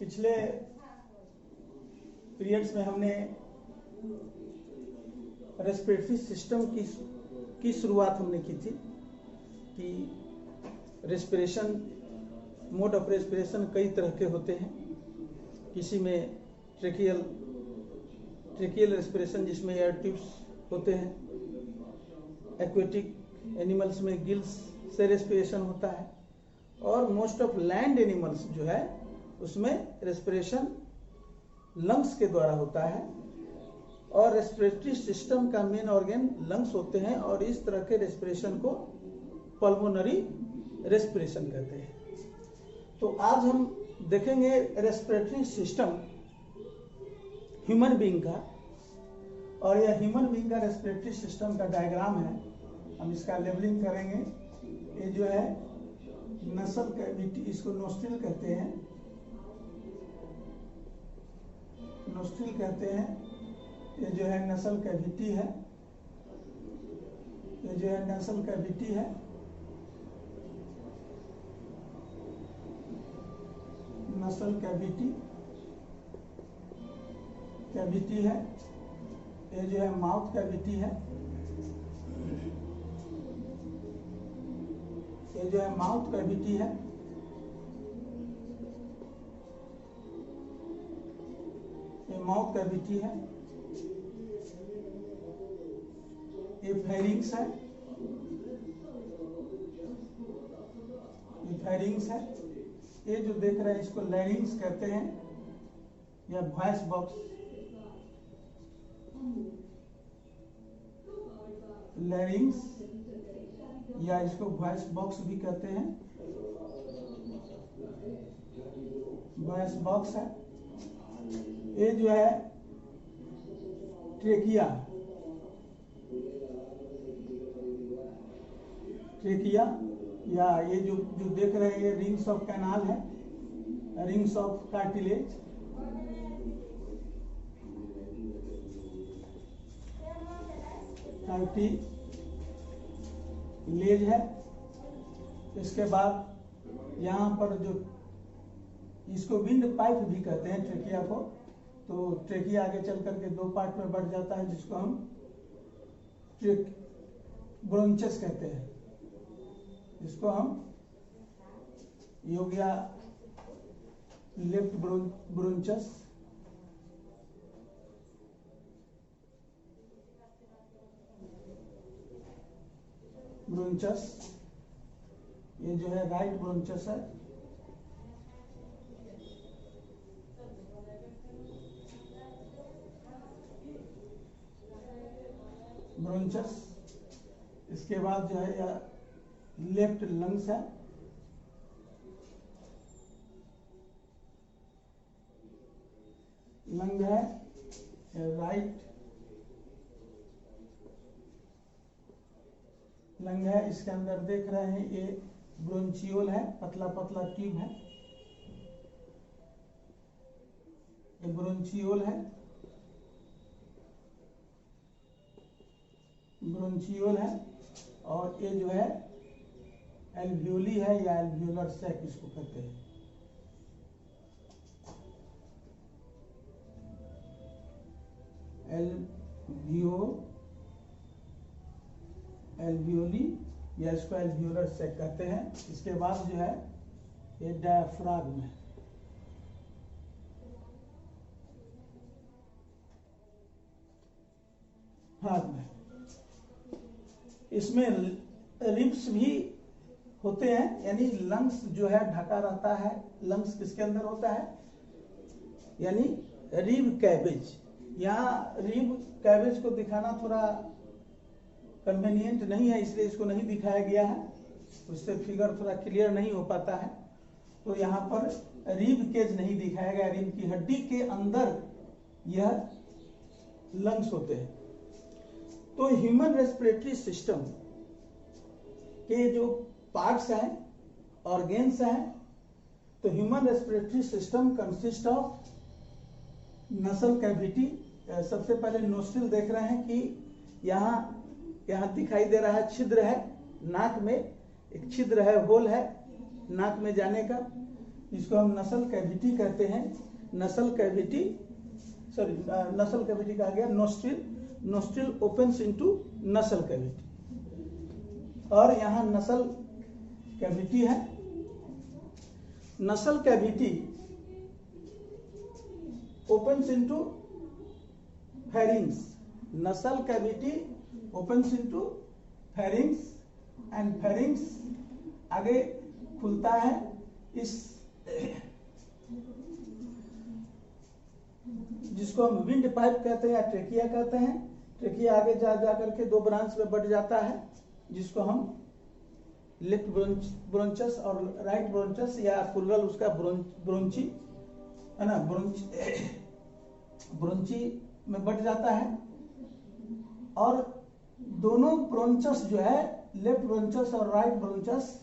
पिछले पीरियड्स में हमने रेस्पिरेटरी सिस्टम की शुरुआत हमने की थी कि रेस्पिरेशन, मोड ऑफ रेस्पिरेशन कई तरह के होते हैं। किसी में ट्रेकियल रेस्पिरेशन जिसमें एयर ट्यूब्स होते हैं, एक्वेटिक एनिमल्स में गिल्स से रेस्पिरेशन होता है, और मोस्ट ऑफ लैंड एनिमल्स जो है उसमें रेस्पिरेशन लंग्स के द्वारा होता है। और रेस्पिरेटरी सिस्टम का मेन ऑर्गन लंग्स होते हैं और इस तरह के रेस्पिरेशन को पल्मोनरी रेस्पिरेशन कहते हैं। तो आज हम देखेंगे रेस्पिरेटरी सिस्टम ह्यूमन बीइंग का, और यह ह्यूमन बीइंग का रेस्पिरेटरी सिस्टम का डायग्राम है। हम इसका लेबलिंग करेंगे। ये जो है नसल कैविटी, इसको नोस्ट्रिल कहते हैं, नोस्ट्रिल कहते हैं। ये जो है नसल कैविटी है, ये जो है नसल कैविटी है। नसल कैविटी है। ये जो है माउथ कैविटी है, ये जो है माउथ कैविटी है। ये माउथ कैविटी है। ये फेरिंग्स है, ये फेरिंग्स है। ये जो देख रहे हैं इसको लैरिंग्स कहते हैं, या वॉइस बॉक्स, लैरिंग्स, या इसको वॉइस बॉक्स भी कहते हैं, वॉइस बॉक्स है। ये जो है ट्रेकिया, या ये जो देख रहे हैं ये रिंग्स ऑफ कैनाल है, रिंग्स ऑफ कार्टिलेज। कार्टिलेज है। इसके बाद यहाँ पर जो इसको विंड पाइप भी कहते हैं ट्रेकिया को। तो ट्रेकिया आगे चल करके दो पार्ट में बढ़ जाता है, जिसको हम ब्रोंचस कहते हैं। इसको हम योगिया लेफ्ट ब्रोंचस, ये जो है राइट ब्रोंचस है। ब्रोंचस। इसके बाद जो है यह लेफ्ट लंग्स है, लंग है। राइट लंग है। इसके अंदर देख रहे हैं ये ब्रोंचियोल है, पतला पतला ट्यूब है, ये ब्रोंचियोल है, ब्रोंचियोल है। और ये जो है एल्वियोली है, या एल्वियोलर सैक इसको कहते हैं। एल्वियोली, या इसको एल्वियोलर सैक कहते हैं। इसके बाद जो है ये डायफ्राग्म है, इसमें रिब्स भी होते हैं, यानी लंग्स जो है ढका रहता है। लंग्स किसके अंदर होता है, यानी रिब कैबेज। यहाँ रिब कैबेज को दिखाना थोड़ा कन्वीनियंट नहीं है, इसलिए इसको नहीं दिखाया गया है, उससे फिगर थोड़ा क्लियर नहीं हो पाता है। तो यहाँ पर रिब केज नहीं दिखाया गया। रिब की हड्डी के अंदर यह लंग्स होते हैं। तो ह्यूमन रेस्पिरेटरी सिस्टम के जो पार्ट्स हैं, ऑर्गेन्स हैं, तो human respiratory system consist of नसल कैविटी। सबसे पहले नोस्ट्रिल देख रहे हैं कि यहाँ दिखाई दे रहा है, छिद्र है नाक में, एक छिद्र है, होल है नाक में जाने का। जिसको हम नसल कैविटी कहते हैं। नसल कैविटी कहा गया नोस्ट्रिल ओपन्स इनटू नसल कैविटी, और यहाँ नसल कैविटी है। नसल cavity opens into pharynx. Nasal cavity opens into pharynx and pharynx आगे खुलता है। इस जिसको हम विंड पाइप कहते हैं या ट्रेकिया कहते हैं। ट्रेकिया आगे जा करके दो ब्रांच में बढ़ जाता है, जिसको हम लेफ्ट ब्रोंचस और राइट ब्रोंचस या प्लूरल उसका ब्रोंची है ना, ब्रोंची में बढ़ जाता है। और दोनों ब्रोंचस जो है, लेफ्ट ब्रोंचस और राइट ब्रोंचस,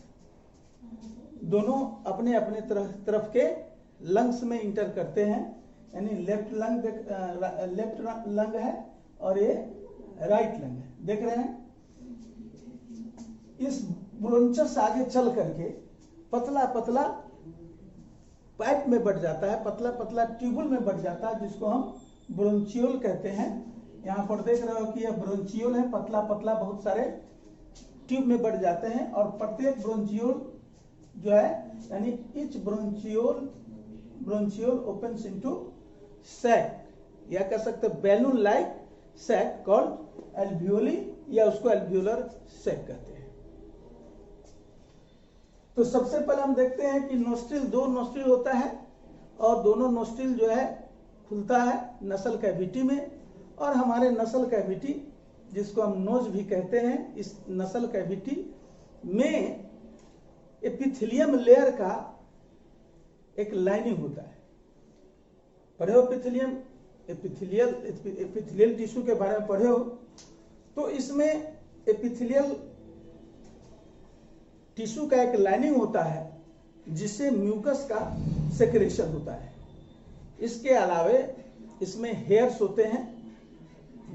दोनों अपने अपने तरफ के लंग्स में इंटर करते हैं। यानी लेफ्ट लंग है और ये राइट लंग है, देख रहे हैं। इस ब्रोंचस आगे चल करके पतला पतला पाइप में बढ़ जाता है, पतला पतला ट्यूबुल में बढ़ जाता है, जिसको हम ब्रोंचियोल कहते हैं। यहाँ पर देख रहे हो कि यह ब्रोंचियोल है, पतला पतला बहुत सारे ट्यूब में बढ़ जाते हैं। और प्रत्येक ब्रोंचियोल जो है, यानी each bronchiole opens into sac, या कह सकते balloon like sac called alveoli, या उसको एल्वियोलर सैक कहते हैं। तो सबसे पहले हम देखते हैं कि नोस्ट्रिल, दो नोस्ट्रिल होता है और दोनों नोस्ट्रिल जो है खुलता है नसल कैविटी में। और हमारे नसल कैविटी, जिसको हम नोज भी कहते हैं, इस नसल कैविटी में एपिथेलियम लेयर का एक लाइनिंग होता है। पढ़े हो एपिथेलियल टिश्यू के बारे में पढ़े हो? तो इसमें एपिथेलियल टिश्यू का एक लाइनिंग होता है, जिससे म्यूकस का सेक्रेशन होता है। इसके अलावे इसमें हेयर्स होते हैं,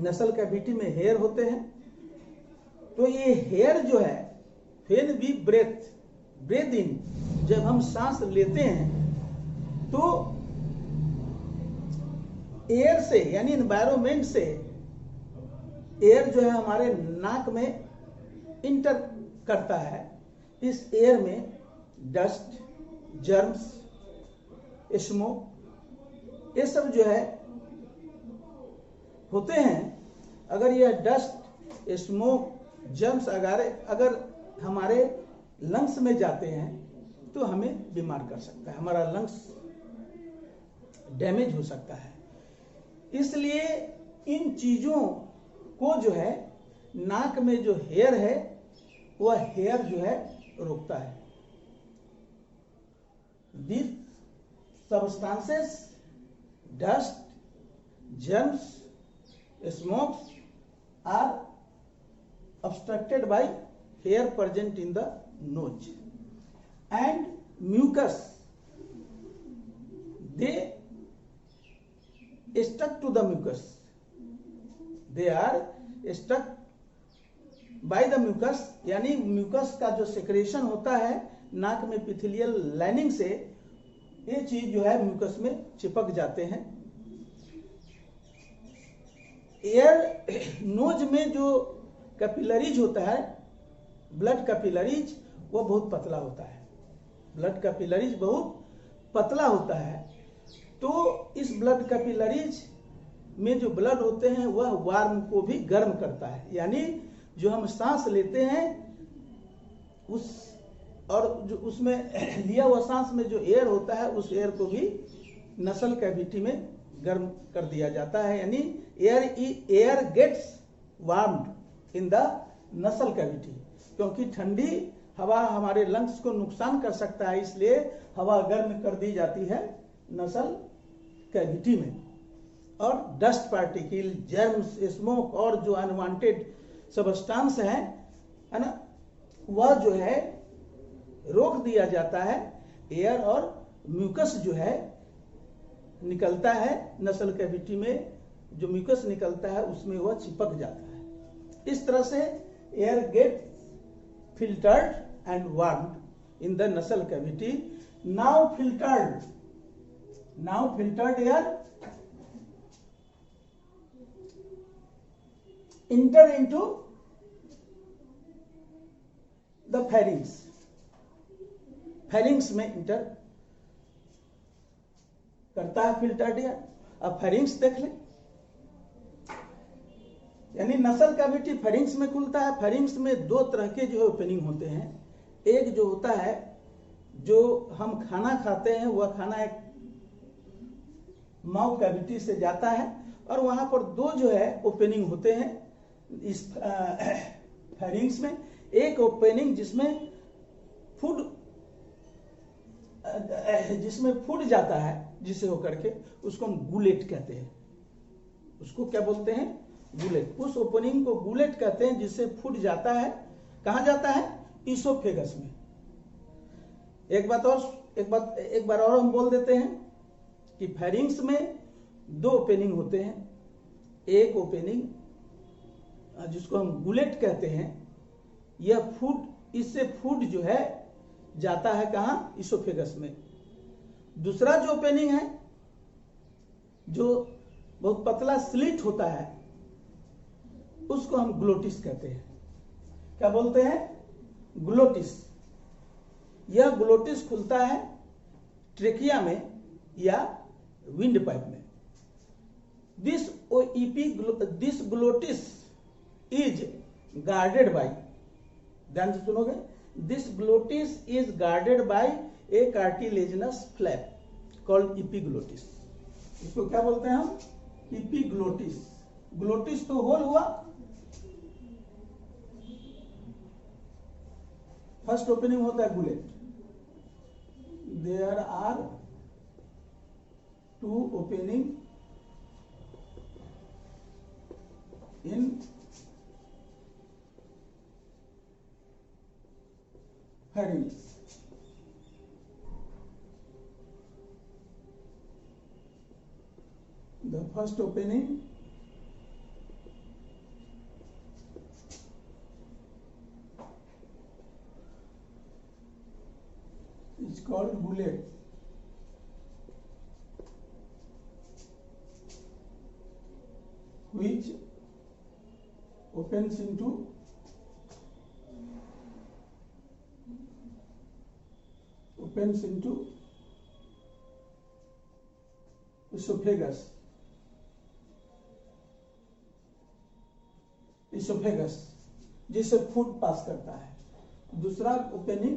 नसल कैविटी में हेयर होते हैं। तो ये हेयर जो है, व्हेन वी ब्रेथ इन, जब हम सांस लेते हैं तो एयर से, यानी एनवायरमेंट से एयर जो है हमारे नाक में इंटर करता है। इस एयर में डस्ट, जर्म्स, स्मोक, ये सब जो है होते हैं। अगर यह डस्ट, स्मोक, जर्म्स अगर हमारे लंग्स में जाते हैं तो हमें बीमार कर सकता है, हमारा लंग्स डैमेज हो सकता है। इसलिए इन चीजों को जो है, नाक में जो हेयर है वह हेयर जो है रोकता है। These substances, dust, germs, smokes are obstructed by hair present in the nose, and mucus, they stuck to the mucus. They are stuck by the mucus, यानी म्यूकस का जो सेक्रेशन होता है नाक में एपिथेलियल लाइनिंग से, ये चीज जो है म्यूकस में चिपक जाते हैं। एयर नोज में जो कैपिलरीज होता है, ब्लड कैपिलरीज, वो बहुत पतला होता है। ब्लड कैपिलरीज बहुत पतला होता है। तो इस ब्लड कैपिलरीज में जो ब्लड होते हैं वह वार्म को भी गर्म करता है। यानी जो हम सांस लेते हैं उस, और जो उसमें लिया हुआ सांस में जो एयर होता है, उस एयर को भी नसल कैविटी में गर्म कर दिया जाता है। यानी air gets warmed in the nasal cavity, क्योंकि ठंडी हवा हमारे लंग्स को नुकसान कर सकता है, इसलिए हवा गर्म कर दी जाती है नसल कैविटी में। और डस्ट पार्टिकल, जर्म्स, स्मोक और जो अनवांटेड सब्सटेंस है ना, वह जो है रोक दिया जाता है। एयर और म्यूकस जो है निकलता है नसल कैविटी में, जो म्यूकस निकलता है उसमें वह चिपक जाता है। इस तरह से air get filtered and warmed in the nasal cavity now filtered air enter into the pharynx में इंटर करता है फिल्टर्ड एयर। अब फेरिंग्स देख लें, यानी नसल कैविटी फेरिंग्स में खुलता है। फेरिंग्स में दो तरह के जो ओपनिंग होते हैं। एक जो होता है जो हम खाना खाते हैं, वह खाना एक माउथ कैविटी से जाता है और वहां पर दो जो है ओपनिंग होते हैं इस फेरिंग्स में। एक ओपनिंग जिसमें फूड जाता है, जिसे होकर के उसको हम गुलेट कहते हैं। उसको क्या बोलते हैं? गुलेट। उस ओपनिंग को गुलेट कहते हैं जिससे फूड जाता है। कहां जाता है? इसोफेगस में। एक बार और हम बोल देते हैं कि फेरिंग्स में दो ओपनिंग होते हैं। एक ओपनिंग जिसको हम गुलेट कहते हैं, यह इससे फूड जो है जाता है कहां? इसोफेगस में। दूसरा जो ओपनिंग है, जो बहुत पतला स्लिट होता है, उसको हम ग्लोटिस कहते हैं। क्या बोलते हैं? ग्लोटिस। यह ग्लोटिस खुलता है ट्रेकिया में या विंड पाइप में। This glottis is guarded by, ध्यान से सुनोगे, this glottis is guarded by a cartilaginous flap called epiglottis. इसको क्या बोलते हैं हम? इपीग्लोटिस। ग्लोटिस तो होल हुआ। फर्स्ट ओपनिंग होता है gullet. There are two opening in pharynx. The first opening is called gullet. Which opens into oesophagus जिससे फूड पास करता है। दूसरा opening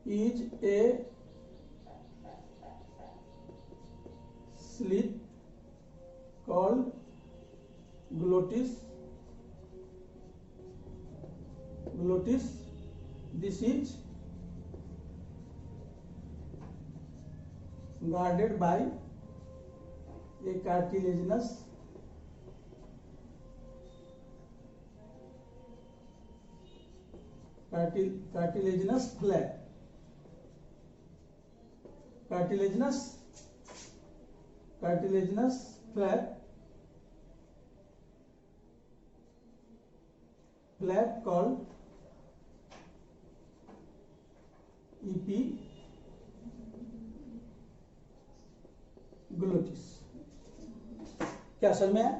is a slit called glottis. This is guarded by a cartilaginous flap. Cartilaginous flap called epiglottis। क्या समझ में आया?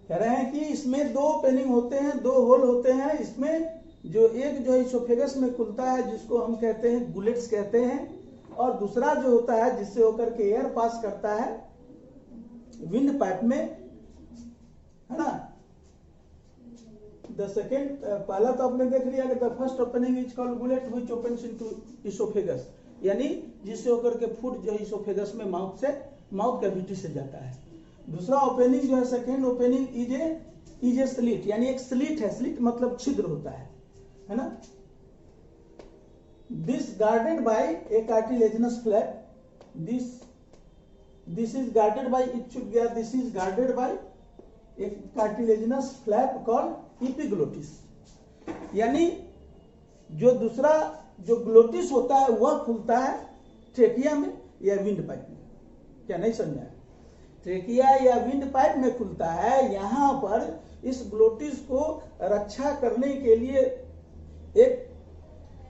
कह रहे हैं कि इसमें दो ओपनिंग होते हैं, दो होल होते हैं। इसमें जो एक जो इसोफेगस में खुलता है, जिसको हम कहते हैं गुलेट्स कहते हैं, और दूसरा जो होता है जिससे होकर के एयर पास करता है विंड पाइप में, है ना। द सेकेंड, पहला तो आपने देख लिया कि the first opening is called gullet which opens into oesophagus, यानी जिससे होकर के फूड जो है इसोफेगस में माउथ कैविटी से जाता है। दूसरा ओपनिंग जो है second opening is a slit, यानी एक स्लिट है। स्लिट मतलब छिद्र होता है ना। This guarded by a cartilaginous flap. This is guarded by, it should get, this is guarded by a cartilaginous flap called epiglottis। यानी जो दूसरा जो ग्लोटिस होता है वह खुलता है ट्रेकिया में या विंड पाइप में। क्या नहीं समझा? ट्रेकिया या विंड पाइप में खुलता है, यहाँ पर इस ग्लोटिस को रक्षा करने के लिए एक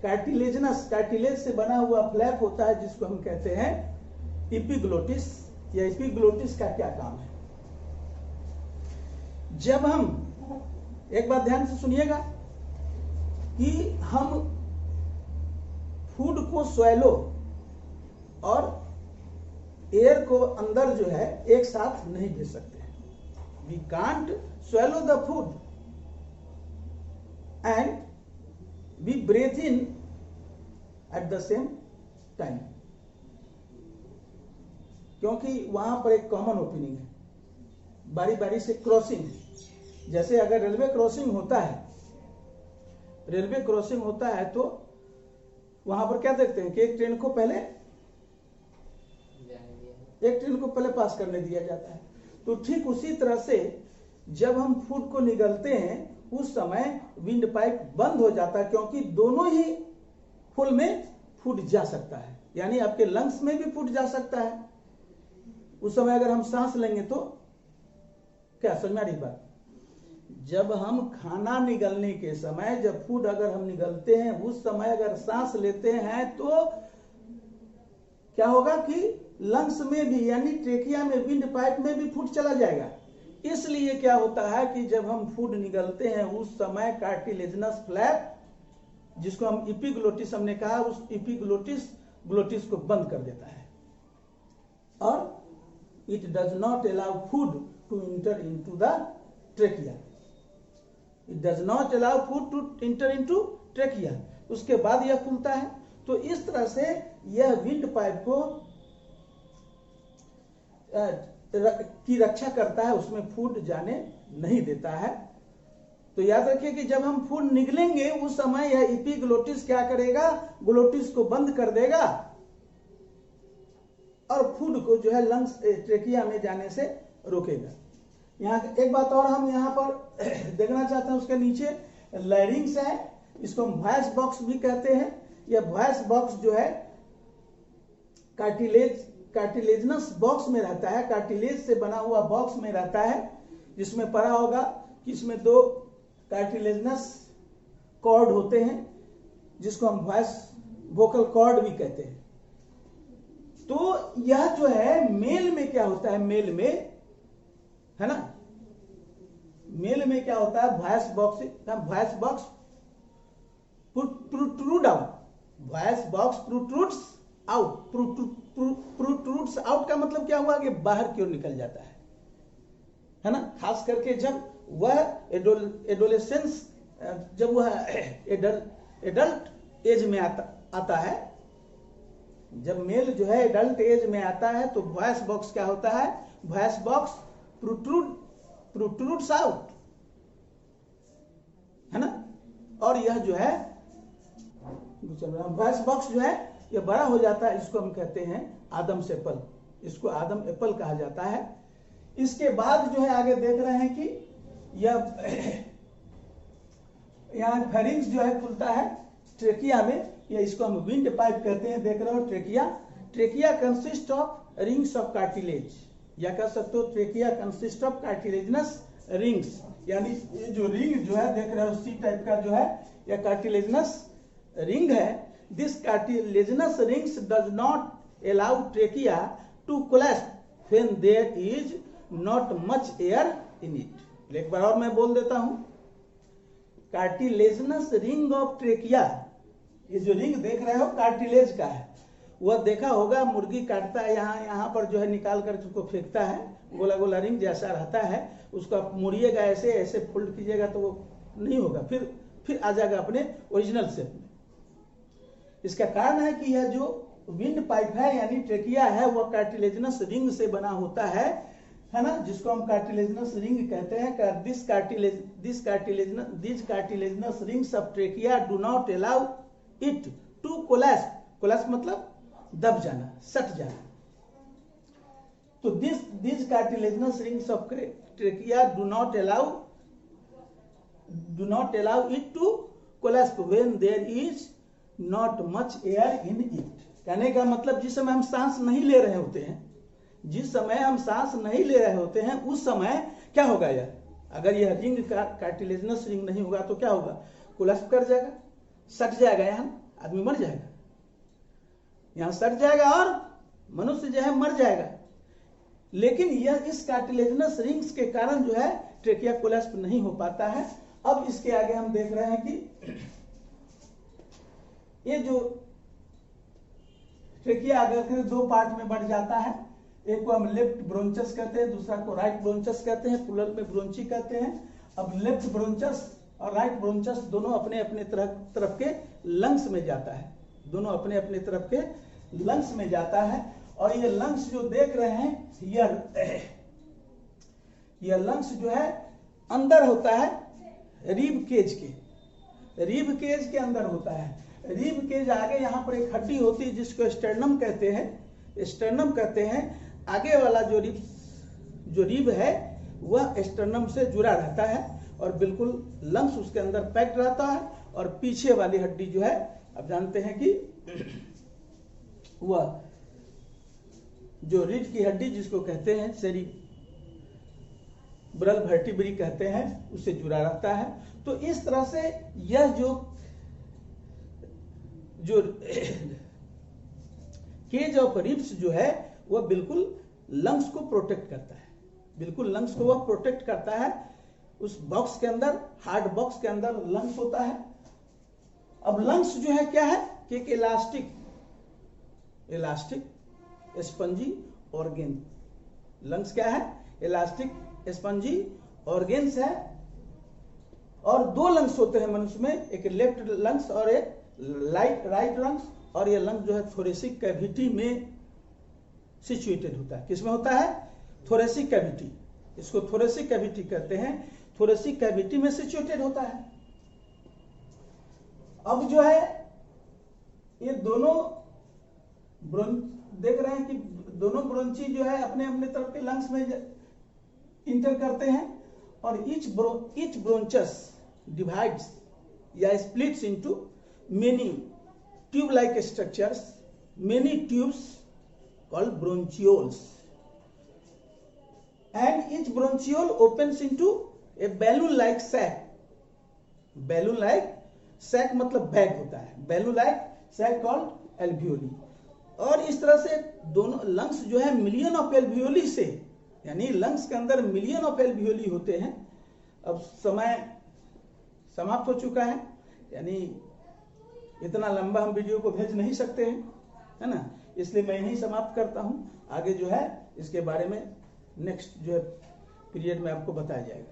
कार्टिलेज से बना हुआ फ्लैप होता है जिसको हम कहते हैं एपिग्लोटिस। या एपिग्लोटिस का क्या काम है? जब हम, एक बात ध्यान से सुनिएगा, कि हम फूड को स्वैलो और एयर को अंदर जो है एक साथ नहीं भेज सकते हैं। We can't swallow the food and we breathe in at the same time, क्योंकि वहां पर एक कॉमन ओपनिंग है, बारी बारी से क्रॉसिंग है। जैसे अगर रेलवे क्रॉसिंग होता है तो वहां पर क्या देखते हैं कि एक ट्रेन को पहले पास करने दिया जाता है। तो ठीक उसी तरह से जब हम फूड को निगलते हैं उस समय विंड पाइप बंद हो जाता है, क्योंकि दोनों ही फुल में फूड जा सकता है, यानी आपके लंग्स में भी फूड जा सकता है। उस समय अगर हम सांस लेंगे तो क्या समझ में आ रही बात? जब हम खाना निगलने के समय, जब फूड अगर हम निगलते हैं उस समय अगर सांस लेते हैं तो क्या होगा कि लंग्स में भी यानी ट्रेकिया में, विंड पाइप में भी फूड चला जाएगा। इसलिए क्या होता है कि जब हम फूड निगलते हैं उस समय कार्टिलेजिनस फ्लैप, जिसको हम एपिग्लोटिस हमने कहा, उस ग्लोटिस को बंद कर देता है और it does not allow food to enter into the trachea. It does not allow food to enter into trachea. उसके बाद यह खुलता है। तो इस तरह से यह विंड पाइप को की रक्षा करता है, उसमें फूड जाने नहीं देता है। तो याद रखिए कि जब हम फूड निगलेंगे उस समय यह एपिग्लोटिस क्या करेगा, ग्लोटिस को बंद कर देगा और फूड को जो है लंग्स ट्रेकिया में जाने से रोकेगा। यहाँ एक बात और हम यहाँ पर देखना चाहते हैं, उसके नीचे लैरिंग्स है, इसको हम वॉइस बॉक्स भी कहते हैं। यह वॉइस बॉक्स जो है कार्टिलेजिनस बॉक्स में रहता है, कार्टिलेज से बना हुआ बॉक्स में रहता है, जिसमें पढ़ा होगा कि इसमें दो कार्टिलेजिनस कॉर्ड होते हैं जिसको हम वोकल कॉर्ड भी कहते हैं। तो यह जो है मेल में क्या होता है, मेल में है ना, मेल में क्या होता है, voice box protrude out, voice box protrudes out. Protrudes out का मतलब क्या हुआ कि बाहर की ओर निकल जाता है ना। खास करके जब वह एडोलेसेंस, जब वह एडल्ट एज में आता है, जब मेल जो है एडल्ट एज में आता है तो वॉइस बॉक्स क्या होता है, वॉइस बॉक्स प्रूट्रूड्स आउट, है ना। और यह जो है वॉइस बॉक्स जो है यह बड़ा हो जाता है, इसको हम कहते हैं आदम्स एप्पल, इसको आदम एप्पल कहा जाता है। इसके बाद जो है आगे देख रहे हैं कि यह यहाँ फेरिंग्स जो है खुलता है ट्रेकिया में, या इसको हम विंड पाइप कहते हैं। देख रहे हो trachea consist of rings of cartilage, या कह सकते हो trachea consist of cartilaginous rings, यानी ये जो रिंग जो है देख रहे हो सी टाइप का जो है यह कार्टिलेजिनस रिंग है। This cartilaginous rings does not allow trachea to collapse when there is not much air in it. एक बार और मैं बोल देता हूं, कार्टिलेजिनस रिंग ऑफ ट्रेकिया, ये जो रिंग देख रहे हो कार्टिलेज का है। वह देखा होगा मुर्गी काटता है, यहाँ पर जो है निकाल कर उसको फेंकता है, गोला गोला रिंग जैसा रहता है, उसको आप मुड़िएगा ऐसे ऐसे फोल्ड कीजिएगा तो वो नहीं होगा, फिर आ जाएगा अपने ओरिजिनल शेप में। इसका कारण है कि यह जो विंड पाइप है यानी ट्रेकिया है वह कार्टिलेजिनस रिंग से बना होता है ना, जिसको हम कार्टिलेजिनस रिंग कहते हैं। This cartilaginous rings of trachea do not allow it to collapse मतलब दब जाना, सट जाना। तो this cartilaginous rings of trachea do not allow it to collapse when there is not much air in it. कहने का मतलब जिस समय हम सांस नहीं ले रहे होते हैं, जिस समय हम सांस नहीं ले रहे होते हैं उस समय क्या होगा यह, अगर यह रिंग का कार्टिलेजनस रिंग नहीं होगा तो क्या होगा, कोलैप्स कर जाएगा, सट जाएगा, यहाँ आदमी मर जाएगा, यहाँ सट जाएगा और मनुष्य जो है मर जाएगा। लेकिन यह इस कार्टिलेजनस रिंग्स के कारण जो है ट्रेकिया कोलैप्स नहीं हो पाता है। अब इसके आगे हम देख रहे हैं कि ये जो ट्रेकिया अगर दो पार्ट में बढ़ जाता है, एक को हम लेफ्ट ब्रोंचस कहते हैं, दूसरा को राइट ब्रोंचस कहते हैं, प्लूरल में ब्रोंची कहते हैं। अब लेफ्ट ब्रोंचस और राइट ब्रोंचस दोनों अपने अपने तरफ के लंग्स में जाता है, दोनों अपने अपने तरफ के लंग्स में जाता है। और ये लंग्स जो देख रहे हैं, यह लंग्स जो है अंदर होता है रिब केज के, रिब केज के अंदर होता है। रिब केज आगे यहाँ पर एक हड्डी होती है जिसको स्टर्नम कहते हैं, स्टर्नम कहते हैं। आगे वाला जो रिब है वह स्टर्नम से जुड़ा रहता है और बिल्कुल लंग्स उसके अंदर पैक्ड रहता है। और पीछे वाली हड्डी जो है, अब जानते हैं कि वह जो रीढ़ की हड्डी जिसको कहते हैं सेरिब्रल वर्टिब्री कहते हैं, उससे जुड़ा रहता है। तो इस तरह से यह जो केज ऑफ रिब्स जो है वह बिल्कुल लंग्स को प्रोटेक्ट करता है, बिल्कुल लंग्स को वह प्रोटेक्ट करता है। उस बॉक्स के अंदर, हार्ड बॉक्स के अंदर लंग्स होता है। अब लंग्स जो है क्या है कि एक इलास्टिक स्पंजी ऑर्गेन। लंग्स क्या है, इलास्टिक स्पंजी ऑर्गेन्स है। और दो लंग्स होते हैं मनुष्य में, एक लेफ्ट लंग्स और एक राइट लंग्स। और ये लंग्स जो है थोरेसिक कैविटी में सिचुएटेड होता है। किसमें होता है, थोरेसिक कैविटी, इसको थोरेसिक कैविटी कहते हैं, थोरेसिक कैविटी में सिचुएटेड होता है। अब जो है ये दोनों देख रहे हैं कि दोनों ब्रोंची जो है अपने अपने तरफ के लंग्स में इंटर करते हैं। और ईच ब्रोंचस डिवाइड्स या splits into many tube like structures, many tubes called bronchioles, and each bronchiole opens into a balloon like sac. balloon like sac मतलब बैग होता है, balloon like sac called alveoli। और इस तरह से दोनों lungs जो है मिलियन ऑफ एल्वियोली से, यानी लंग्स के अंदर मिलियन ऑफ एल्वियोली होते हैं। अब समय समाप्त हो चुका है, यानी इतना लंबा हम वीडियो को भेज नहीं सकते हैं, है ना, इसलिए मैं यहीं समाप्त करता हूं। आगे जो है इसके बारे में नेक्स्ट जो है पीरियड में आपको बताया जाएगा।